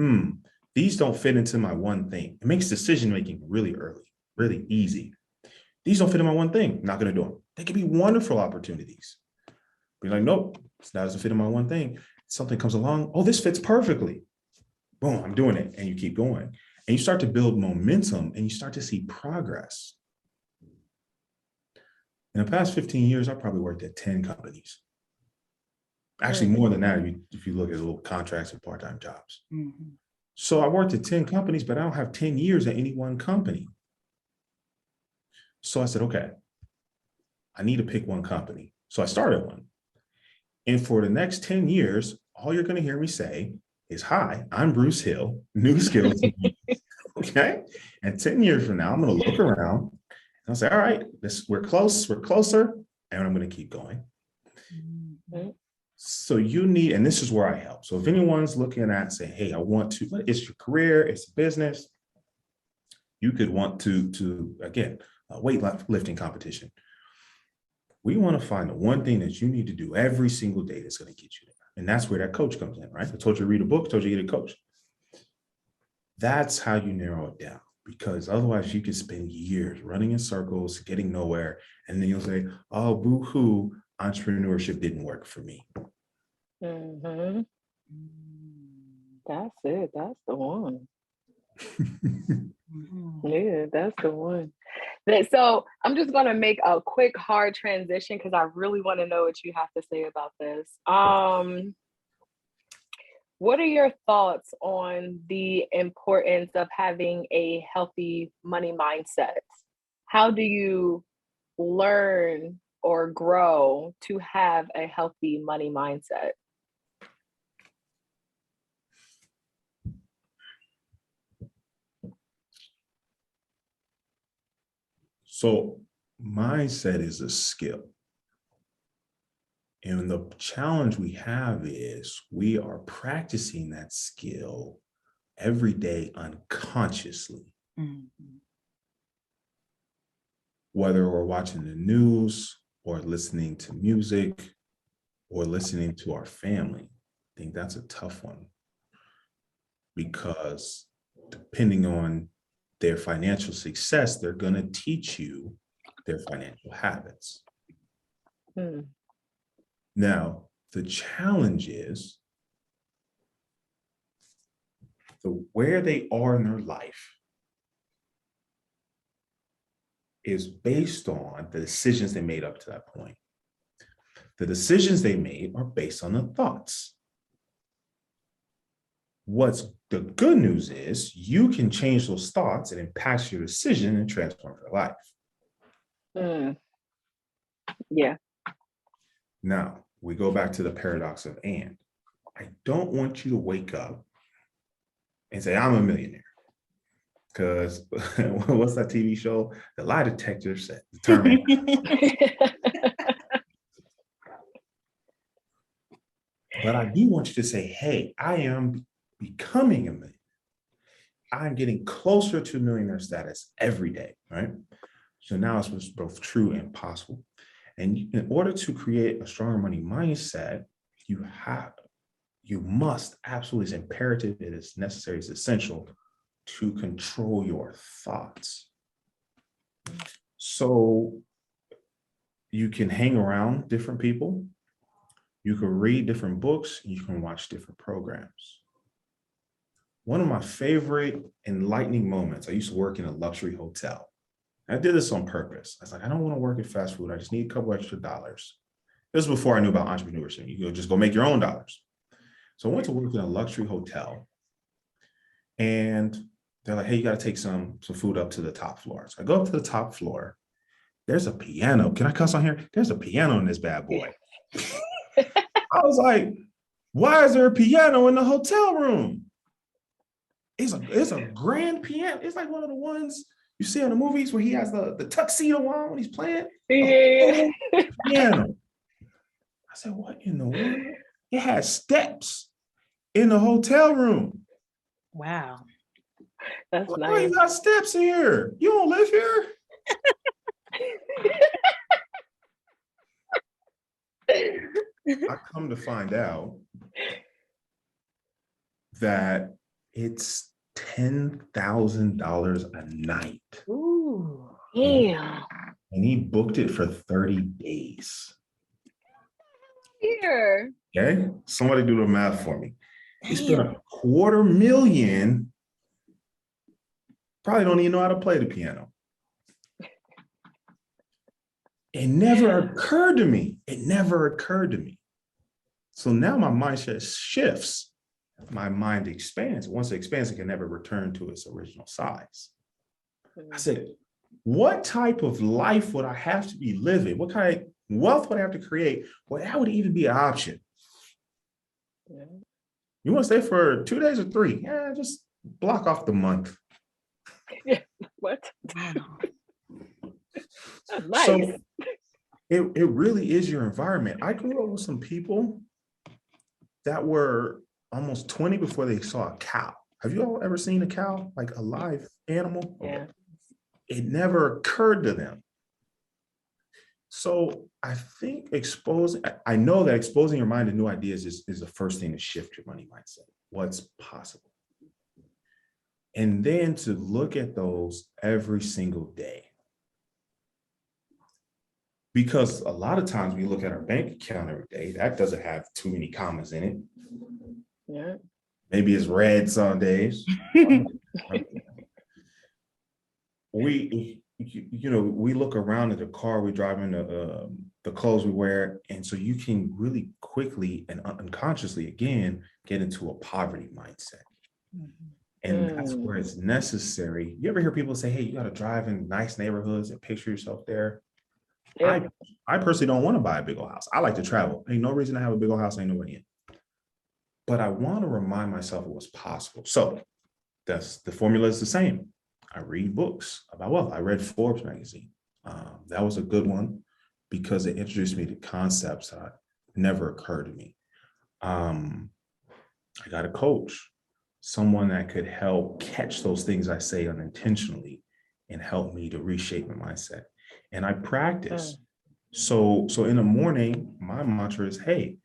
these don't fit into my one thing. It makes decision-making really early, really easy. These don't fit in my one thing. I'm not going to do them. They could be wonderful opportunities. But you're like, nope, this doesn't fit in my one thing. Something comes along. Oh, this fits perfectly. Boom, I'm doing it. And you keep going. And you start to build momentum and you start to see progress. In the past 15 years, I probably worked at 10 companies. Actually, more than that, if you look at little contracts and part-time jobs. Mm-hmm. So I worked at 10 companies, but I don't have 10 years at any one company. So I said, okay, I need to pick one company. So I started one. And for the next 10 years, all you're going to hear me say is, hi, I'm Bruce Hill, new skills. Okay. And 10 years from now, I'm going to look around and I'll say, all right, we're closer. And I'm going to keep going. Mm-hmm. So you need, and this is where I help. So if anyone's looking at saying, hey, I want to, it's your career, it's a business, you could want to again, a weightlifting competition. We want to find the one thing that you need to do every single day that's going to get you there. And that's where that coach comes in, right? I told you to read a book, I told you to get a coach. That's how you narrow it down, because otherwise you could spend years running in circles, getting nowhere. And then you'll say, oh, boo-hoo, entrepreneurship didn't work for me. Mm-hmm. That's it. That's the one. Yeah, that's the one. So I'm just going to make a quick, hard transition because I really want to know what you have to say about this. What are your thoughts on the importance of having a healthy money mindset? How do you learn or grow to have a healthy money mindset? So mindset is a skill. And the challenge we have is we are practicing that skill every day unconsciously. Mm-hmm. Whether we're watching the news or listening to music or listening to our family, I think that's a tough one. Because depending on their financial success, they're going to teach you their financial habits. Now, the challenge is where they are in their life is based on the decisions they made up to that point. The decisions they made are based on the thoughts. What's the good news is you can change those thoughts and impact your decision and transform your life. Yeah. Now, we go back to the paradox of and. I don't want you to wake up and say, I'm a millionaire. Because what's that TV show? The lie detector said, determined. But I do want you to say, hey, I am becoming a millionaire. I'm getting closer to millionaire status every day, right? So now it's both true and possible. And in order to create a stronger money mindset, you must absolutely, it's imperative, it is necessary, it's essential to control your thoughts. So you can hang around different people, you can read different books, you can watch different programs. One of my favorite enlightening moments, I used to work in a luxury hotel. I did this on purpose. I was like, I don't want to work at fast food. I just need a couple extra dollars. This was before I knew about entrepreneurship. You just go make your own dollars. So I went to work in a luxury hotel, and they're like, hey, you got to take some food up to the top floor. So I go up to the top floor. There's a piano. Can I cuss on here? There's a piano in this bad boy. I was like, why is there a piano in the hotel room? It's a grand piano. It's like one of the ones you see in the movies where he has the tuxedo on when he's playing. Yeah. Piano. I said, what in the world? It has steps in the hotel room. Wow. That's Why nice. you got steps in here? You don't live here? I come to find out that it's $10,000 a night. Ooh, damn. And he booked it for 30 days. Here. Okay? Somebody do the math for me. He spent $250,000. Probably don't even know how to play the piano. It never occurred to me. So now my mindset shifts. My mind expands. Once it expands, it can never return to its original size. I said, what type of life would I have to be living? What kind of wealth would I have to create? Well, that would even be an option. Yeah. You want to stay for 2 days or 3? Yeah, just block off the month. Yeah. What? Wow. Nice. So it really is your environment. I grew up with some people that were almost 20 before they saw a cow. Have you all ever seen a cow, like a live animal? Yeah. It never occurred to them. So I think I know that exposing your mind to new ideas is the first thing to shift your money mindset. What's possible? And then to look at those every single day. Because a lot of times we look at our bank account every day, that doesn't have too many commas in it. Yeah. Maybe it's red some days. We look around at the car we drive in, the clothes we wear, and so you can really quickly and unconsciously again get into a poverty mindset. And that's where it's necessary. You ever hear people say, hey, you got to drive in nice neighborhoods and picture yourself there? Yeah. I personally don't want to buy a big old house. I like to travel. Ain't no reason to have a big old house, ain't nobody in. But I want to remind myself of what's possible. So the formula is the same. I read books about wealth. I read Forbes magazine. That was a good one because it introduced me to concepts that never occurred to me. I got a coach, someone that could help catch those things I say unintentionally and help me to reshape my mindset. And I practice. So in the morning, my mantra is, hey,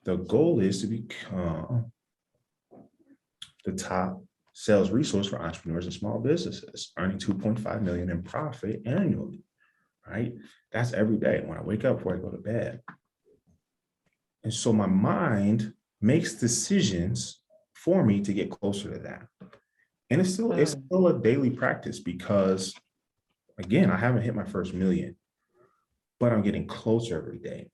the goal is to become the top sales resource for entrepreneurs and small businesses, earning 2.5 million in profit annually, right? That's every day when I wake up before I go to bed. And so my mind makes decisions for me to get closer to that. And it's still a daily practice because, again, I haven't hit my first million, but I'm getting closer every day.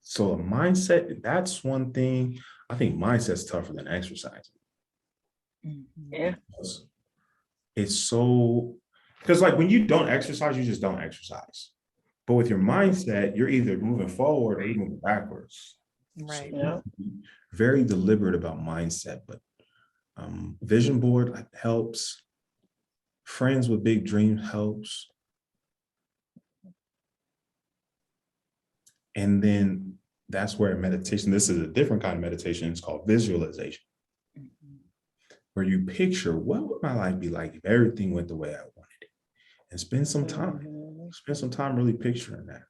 So a mindset, that's one thing. I think mindset's tougher than exercising. Yeah. It's because like when you don't exercise, you just don't exercise. But with your mindset, you're either moving forward or you're moving backwards. Right. So, Yeah. very deliberate about mindset, but vision board helps. Friends with big dreams helps. And then that's where meditation, this is a different kind of meditation. It's called visualization, where you picture what would my life be like if everything went the way I wanted it. and spend some time. Spend some time really picturing that.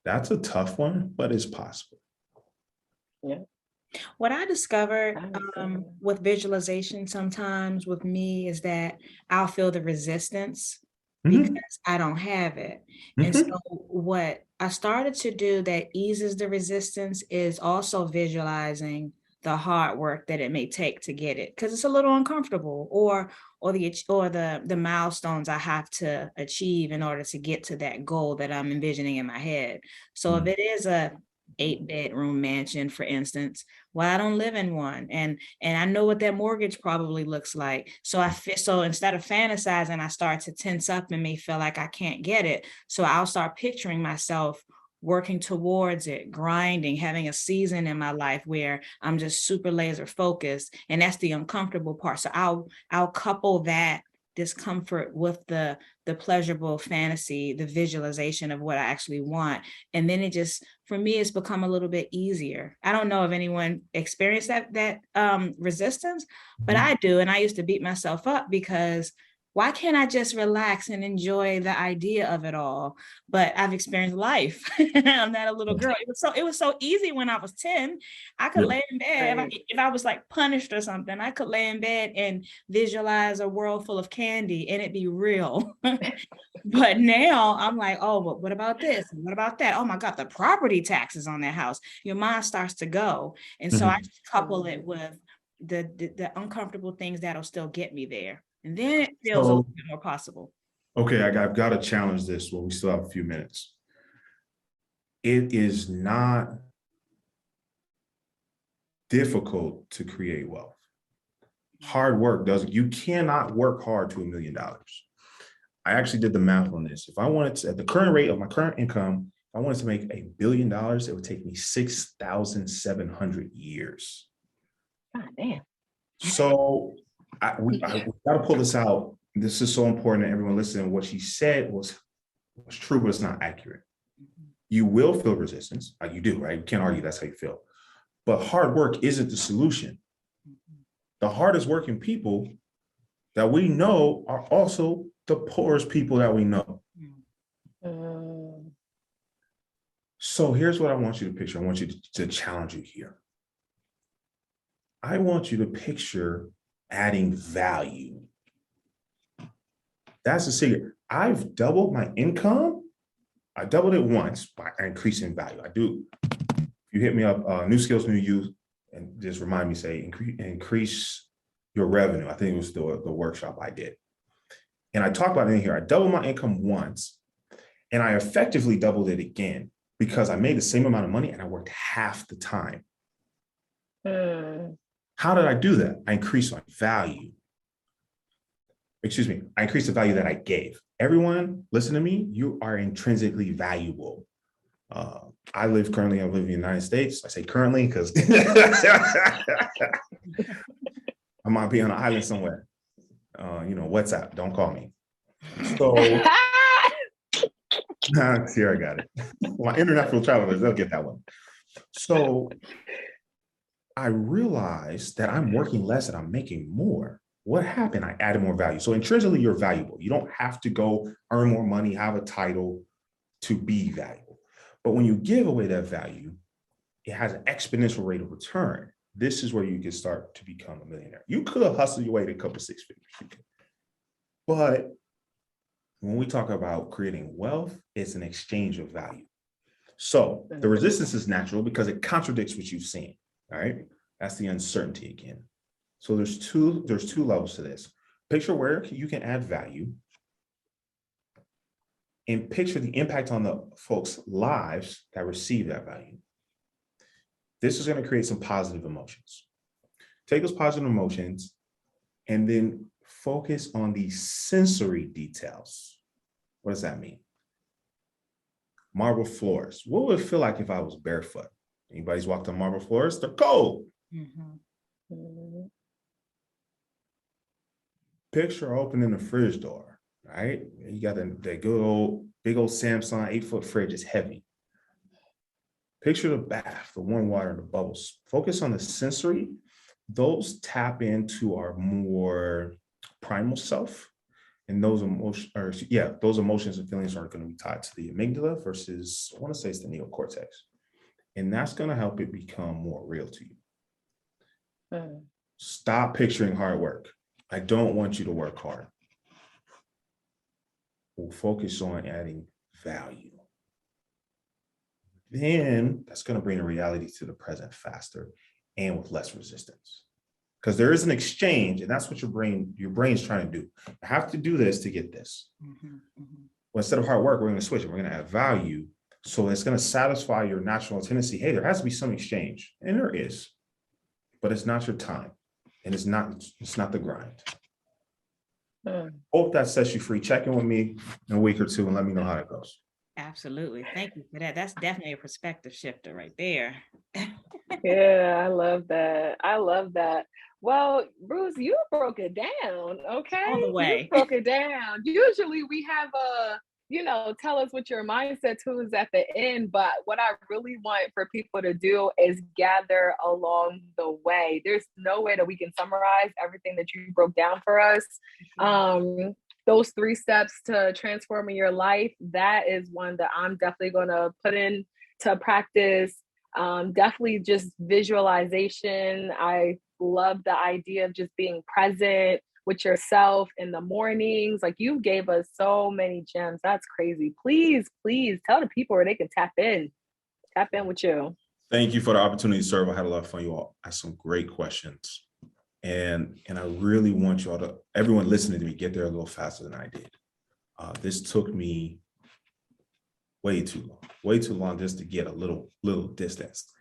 That's a tough one, but it's possible. Yeah. What I discovered with visualization sometimes with me is that I'll feel the resistance because I don't have it. And so what I started to do that eases the resistance is also visualizing the hard work that it may take to get it, because it's a little uncomfortable, or the milestones I have to achieve in order to get to that goal that I'm envisioning in my head. So if it is a 8-bedroom mansion, for instance, well, I don't live in one, and I know what that mortgage probably looks like. So so instead of fantasizing, I start to tense up and may feel like I can't get it. So I'll start picturing myself working towards it, grinding, having a season in my life where I'm just super laser focused, and that's the uncomfortable part. So I'll couple that discomfort with the pleasurable fantasy, the visualization of what I actually want. And then it just, for me, it's become a little bit easier. I don't know if anyone experienced that resistance, but I do. And I used to beat myself up because why can't I just relax and enjoy the idea of it all? But I've experienced life. I'm not a little girl. It was so easy when I was 10. I could lay in bed. If I was like punished or something, I could lay in bed and visualize a world full of candy and it'd be real. But now I'm like, oh, well, what about this? What about that? Oh my God, the property taxes on that house. Your mind starts to go. And so I just couple it with the uncomfortable things that'll still get me there. And then it feels a little bit more possible. Okay, I've got to challenge this when we still have a few minutes. It is not difficult to create wealth. Hard work you cannot work hard to $1 million. I actually did the math on this. If I wanted to, at the current rate of my current income, if I wanted to make $1 billion, it would take me 6,700 years. God damn. So we got to pull this out. This is so important that everyone listening. What she said was true, but it's not accurate. You will feel resistance. You do, right? You can't argue that's how you feel. But hard work isn't the solution. The hardest working people that we know are also the poorest people that we know. So here's what I want you to picture. I want you to challenge you here. I want you to picture adding value. That's the secret. I've doubled my income. I doubled it once by increasing value. I do. If you hit me up, New Skills, New You, and just remind me, say, increase your revenue. I think it was the workshop I did. And I talk about it in here. I doubled my income once, and I effectively doubled it again because I made the same amount of money and I worked half the time. How did I do that? I increased my value. I increased the value that I gave. Everyone, listen to me. You are intrinsically valuable. I live in the United States. I say currently because I might be on an island somewhere. WhatsApp, don't call me. So, here I got it. My international travelers, they'll get that one. So I realized that I'm working less and I'm making more. What happened? I added more value. So intrinsically, you're valuable. You don't have to go earn more money, have a title to be valuable. But when you give away that value, it has an exponential rate of return. This is where you can start to become a millionaire. You could have hustled your way to a couple 6 figures. But when we talk about creating wealth, it's an exchange of value. So the resistance is natural because it contradicts what you've seen. All right. That's the uncertainty again. So there's two levels to this. Picture where you can add value and picture the impact on the folks' lives that receive that value. This is going to create some positive emotions. Take those positive emotions and then focus on the sensory details. What does that mean? Marble floors. What would it feel like if I was barefoot? Anybody's walked on marble floors? They're cold. Picture opening the fridge door, right? You got that big old Samsung 8-foot fridge. It's heavy. Picture the bath, the warm water, and the bubbles. Focus on the sensory. Those tap into our more primal self. And those emotions and feelings are going to be tied to the amygdala versus, I want to say it's the neocortex. And that's going to help it become more real to you. Stop picturing hard work. I don't want you to work hard. We'll focus on adding value. Then that's going to bring a reality to the present faster and with less resistance. Because there is an exchange, and that's what your brain's trying to do. I have to do this to get this. Well, instead of hard work, we're going to switch it. We're going to add value. So it's going to satisfy your natural tendency. Hey, there has to be some exchange. And there is. But it's not your time. And it's not the grind. Hope that sets you free. Check in with me in a week or two and let me know how it goes. Absolutely. Thank you for that. That's definitely a perspective shifter right there. Yeah, I love that. Well, Bruce, you broke it down, okay? All the way. You broke it down. Usually we have tell us what your mindset too is at the end, but what I really want for people to do is gather along the way. There's no way that we can summarize everything that you broke down for us. Those 3 steps to transforming your life, that is one that I'm definitely going to put into practice. Definitely just visualization. I love the idea of just being present with yourself in the mornings. Like, you gave us so many gems. That's crazy. Please tell the people where they can tap in with you. Thank you for the opportunity to serve. I had a lot of fun. You all asked some great questions. And I really want everyone listening to me, get there a little faster than I did. This took me way too long just to get a little distance.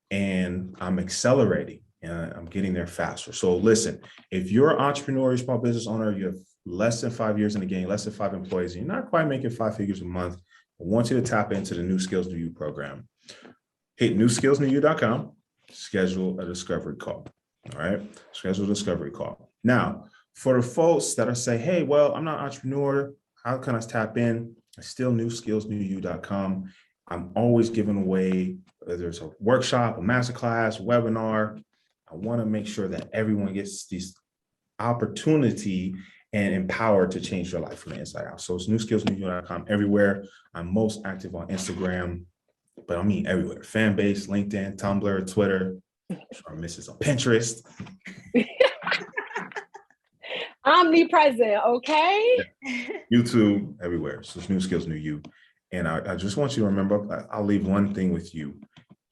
And I'm accelerating and I'm getting there faster. So listen, if you're an entrepreneur, you're a small business owner, you have less than 5 years in the game, less than 5 employees, and you're not quite making 5 figures a month, I want you to tap into the New Skills New You program. Hit newskillsnewyou.com, schedule a discovery call. All right, schedule a discovery call. Now, for the folks that are saying, hey, well, I'm not an entrepreneur, how can I tap in? It's still newskillsnewyou.com. I'm always giving away, whether it's a workshop, a masterclass, webinar. I want to make sure that everyone gets this opportunity and empowered to change their life from the inside out. So it's newskillsnewyou.com everywhere. I'm most active on Instagram, but I mean everywhere. Fanbase, LinkedIn, Tumblr, Twitter. I'm sure I'm missing some Pinterest. Omnipresent, okay? YouTube, everywhere. So it's New Skills New You. And I just want you to remember, I'll leave one thing with you.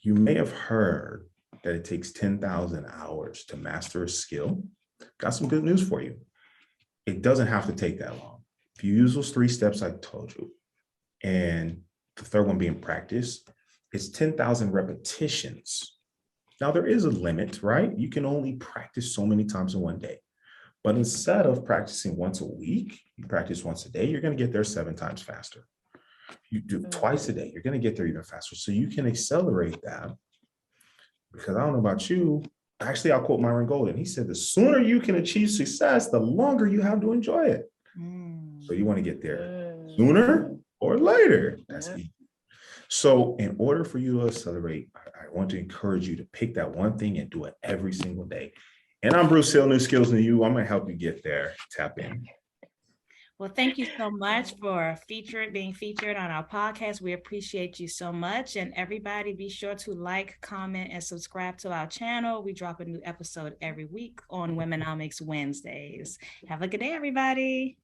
You may have heard that it takes 10,000 hours to master a skill. Got some good news for you. It doesn't have to take that long. If you use those 3 steps I told you, and the third one being practice, it's 10,000 repetitions. Now, there is a limit, right? You can only practice so many times in one day. But instead of practicing once a week, you practice once a day, you're going to get there 7 times faster. You do twice a day, you're going to get there even faster. So you can accelerate that. Because I don't know about you, actually, I'll quote Myron Golden. He said, the sooner you can achieve success, the longer you have to enjoy it. So you want to get there sooner or later. That's easy. So in order for you to accelerate, I want to encourage you to pick that one thing and do it every single day. And I'm Bruce Hill, New Skills New You. I'm going to help you get there. Tap in. Well, thank you so much for being featured on our podcast. We appreciate you so much. And everybody, be sure to like, comment, and subscribe to our channel. We drop a new episode every week on Womenomics Wednesdays. Have a good day, everybody.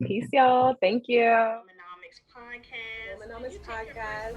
Peace, y'all. Thank you. Womenomics Podcast. Womenomics Podcast.